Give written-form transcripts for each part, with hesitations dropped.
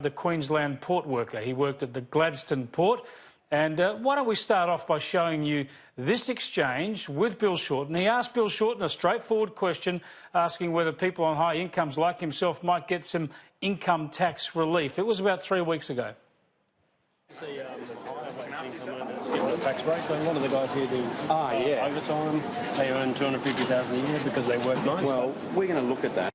the Queensland port worker. He worked at the Gladstone Port. And why don't we start off by showing you this exchange with Bill Shorten. He asked Bill Shorten a straightforward question, asking whether people on high incomes like himself might get some income tax relief. It was about 3 weeks ago. The tax break. So a lot of the guys here do overtime. They earn $250,000 a year because they work nights. Well, we're going to look at that.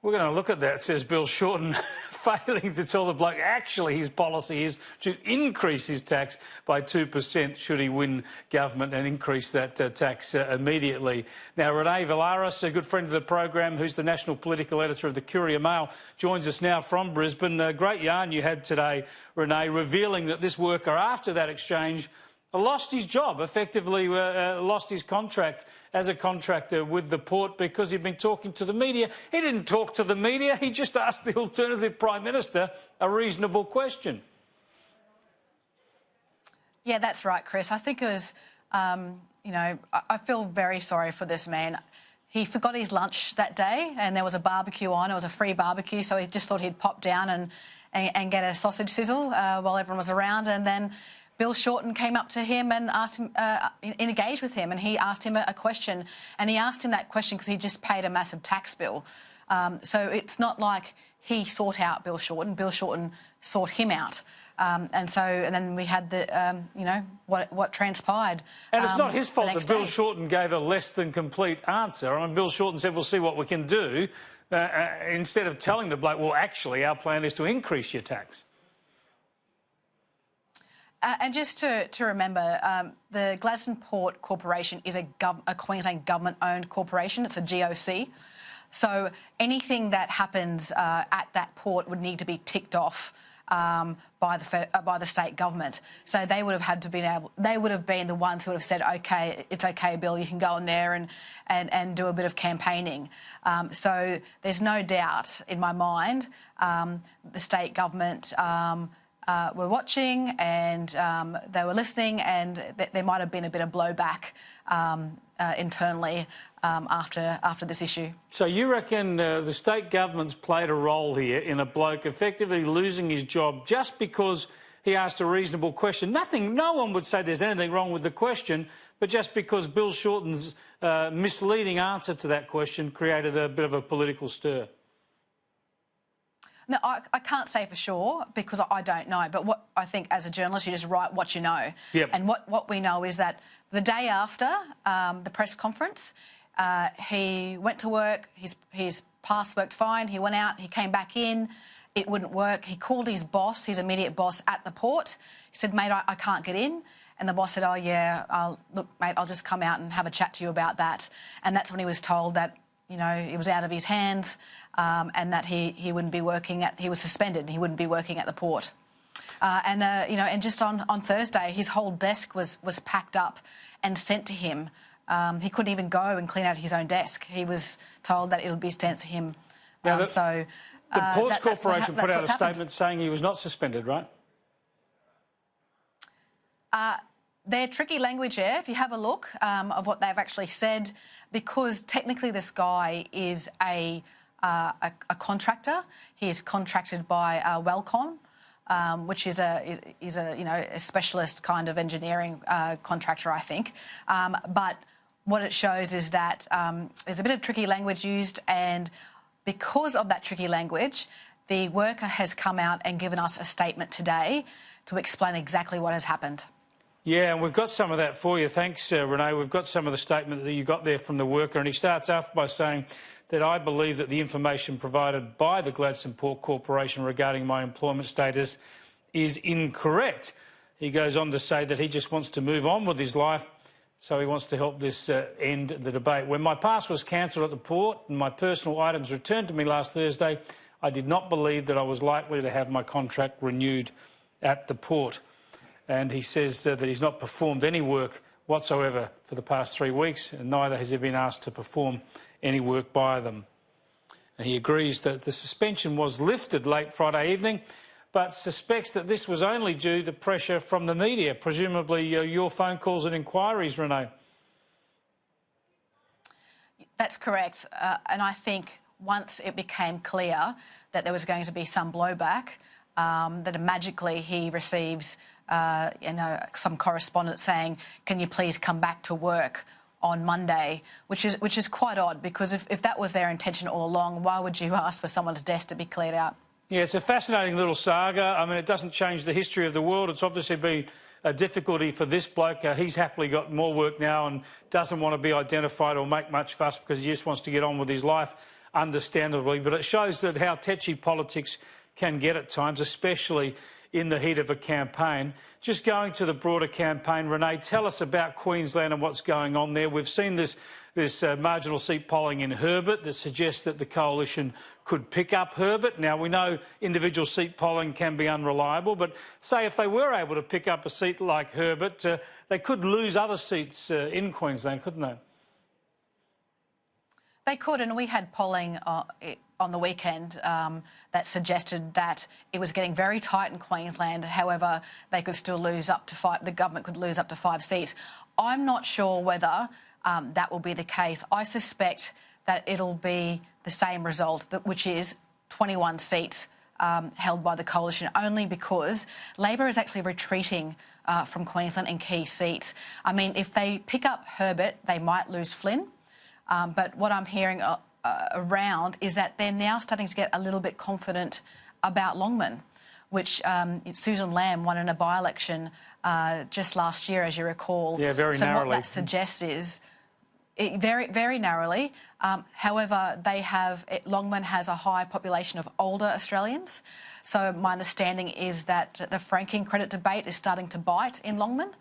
We're going to look at that, says Bill Shorten, failing to tell the bloke actually his policy is to increase his tax by 2% should he win government and increase that tax immediately. Now, Renee Viellaris, a good friend of the program, who's the national political editor of the Courier-Mail, joins us now from Brisbane. Great yarn you had today, Renee, revealing that this worker, after that exchange, lost his job, effectively lost his contract as a contractor with the port because he'd been talking to the media. He didn't talk to the media, he just asked the alternative Prime Minister a reasonable question. Yeah, that's right, Chris. I think it was, you know, I feel very sorry for this man. He forgot his lunch that day and there was a barbecue on. It was a free barbecue, so he just thought he'd pop down and get a sausage sizzle while everyone was around, and then Bill Shorten came up to him and asked him, engaged with him, and he asked him a question. And he asked him that question because he just paid a massive tax bill. So it's not like he sought out Bill Shorten. Bill Shorten sought him out. And then we had the, you know, what transpired. And it's not his fault that Bill Shorten gave a less than complete answer. I mean, Bill Shorten said, we'll see what we can do, instead of telling the bloke, well, actually, our plan is to increase your tax. And just to remember, the Gladstone Port Corporation is a Queensland government-owned corporation. It's a GOC. So anything that happens at that port would need to be ticked off by the state government. So they would have had to they would have been the ones who would have said, OK, it's OK, Bill, you can go in there and do a bit of campaigning. So there's no doubt in my mind the state government were watching and they were listening, and there might have been a bit of blowback internally after this issue. So you reckon the state government's played a role here in a bloke effectively losing his job just because he asked a reasonable question? No one would say there's anything wrong with the question, but just because Bill Shorten's misleading answer to that question created a bit of a political stir? No, I can't say for sure because I don't know. But what I think as a journalist, you just write what you know. Yep. And what we know is that the day after the press conference, he went to work, his pass worked fine, he went out, he came back in, it wouldn't work. He called his boss, his immediate boss at the port. He said, mate, I can't get in. And the boss said, oh, yeah, look, mate, I'll just come out and have a chat to you about that. And that's when he was told that, you know, it was out of his hands and that he wouldn't be working he was suspended, he wouldn't be working at the port. You know, and just on Thursday, his whole desk was packed up and sent to him. He couldn't even go and clean out his own desk. He was told that it would be sent to him. Now, the Ports Corporation put out a statement saying he was not suspended, right? Their tricky language there, if you have a look of what they've actually said, because technically this guy is a contractor. He is contracted by Wellcon, which is a you know, a specialist kind of engineering contractor, I think. But what it shows is that there's a bit of tricky language used, and because of that tricky language, the worker has come out and given us a statement today to explain exactly what has happened. Yeah, and we've got some of that for you. Thanks, Renee. We've got some of the statement that you got there from the worker, and he starts off by saying that I believe that the information provided by the Gladstone Port Corporation regarding my employment status is incorrect. He goes on to say that he just wants to move on with his life, so he wants to help this end the debate. When my pass was cancelled at the port and my personal items returned to me last Thursday, I did not believe that I was likely to have my contract renewed at the port. And he says that he's not performed any work whatsoever for the past 3 weeks, and neither has he been asked to perform any work by them. And he agrees that the suspension was lifted late Friday evening, but suspects that this was only due to pressure from the media, presumably your phone calls and inquiries, Renee. That's correct. And I think once it became clear that there was going to be some blowback, that magically he receives, some correspondence saying, "Can you please come back to work on Monday?" which is quite odd, because if that was their intention all along, why would you ask for someone's desk to be cleared out? Yeah, it's a fascinating little saga. I mean, it doesn't change the history of the world. It's obviously been a difficulty for this bloke. He's happily got more work now and doesn't want to be identified or make much fuss because he just wants to get on with his life, understandably. But it shows that how tetchy politics can get at times, especially in the heat of a campaign. Just going to the broader campaign, Renee, tell us about Queensland and what's going on there. We've seen this marginal seat polling in Herbert that suggests that the coalition could pick up Herbert. Now, we know individual seat polling can be unreliable, but say if they were able to pick up a seat like Herbert, they could lose other seats in Queensland, couldn't they? They could, and we had polling on the weekend that suggested that it was getting very tight in Queensland. However, they could still lose up to 5. The government could lose up to 5 seats. I'm not sure whether that will be the case. I suspect that it'll be the same result, which is 21 seats held by the coalition, only because Labor is actually retreating from Queensland in key seats. I mean, if they pick up Herbert, they might lose Flynn. But what I'm hearing around is that they're now starting to get a little bit confident about Longman, which Susan Lamb won in a by-election just last year, as you recall. Yeah, very narrowly. So what that suggests is very, very narrowly. However, Longman has a high population of older Australians. So my understanding is that the franking credit debate is starting to bite in Longman,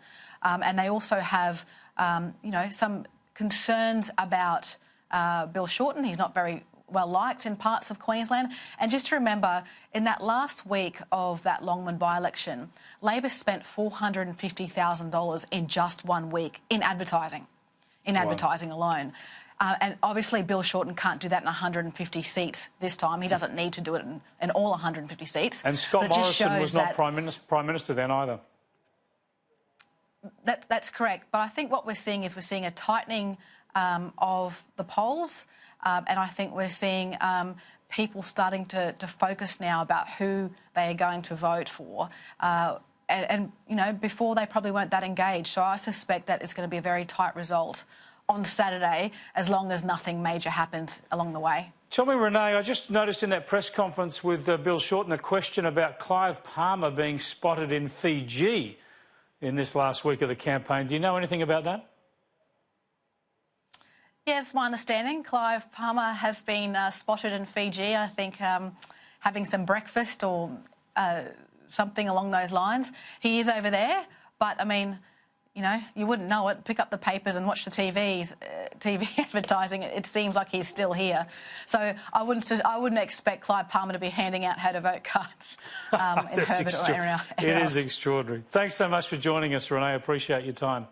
and they also have, some concerns about Bill Shorten. He's not very well liked in parts of Queensland. And just to remember, in that last week of that Longman by-election, Labor spent $450,000 in just 1 week in advertising, alone. And obviously Bill Shorten can't do that in 150 seats this time. He doesn't need to do it in all 150 seats. And Scott Morrison was not Prime Minister then either. That's correct. But I think what we're seeing is a tightening of the polls, and I think we're seeing people starting to focus now about who they are going to vote for. And before they probably weren't that engaged. So I suspect that it's going to be a very tight result on Saturday, as long as nothing major happens along the way. Tell me, Renee, I just noticed in that press conference with Bill Shorten a question about Clive Palmer being spotted in Fiji in this last week of the campaign. Do you know anything about that? Yes, my understanding. Clive Palmer has been spotted in Fiji, I think, having some breakfast or something along those lines. He is over there, but, I mean, you wouldn't know it. Pick up the papers and watch the TV advertising. It seems like he's still here. So I wouldn't expect Clive Palmer to be handing out how to vote cards in Herbert or anywhere else. It is extraordinary. Thanks so much for joining us, Renee. I appreciate your time.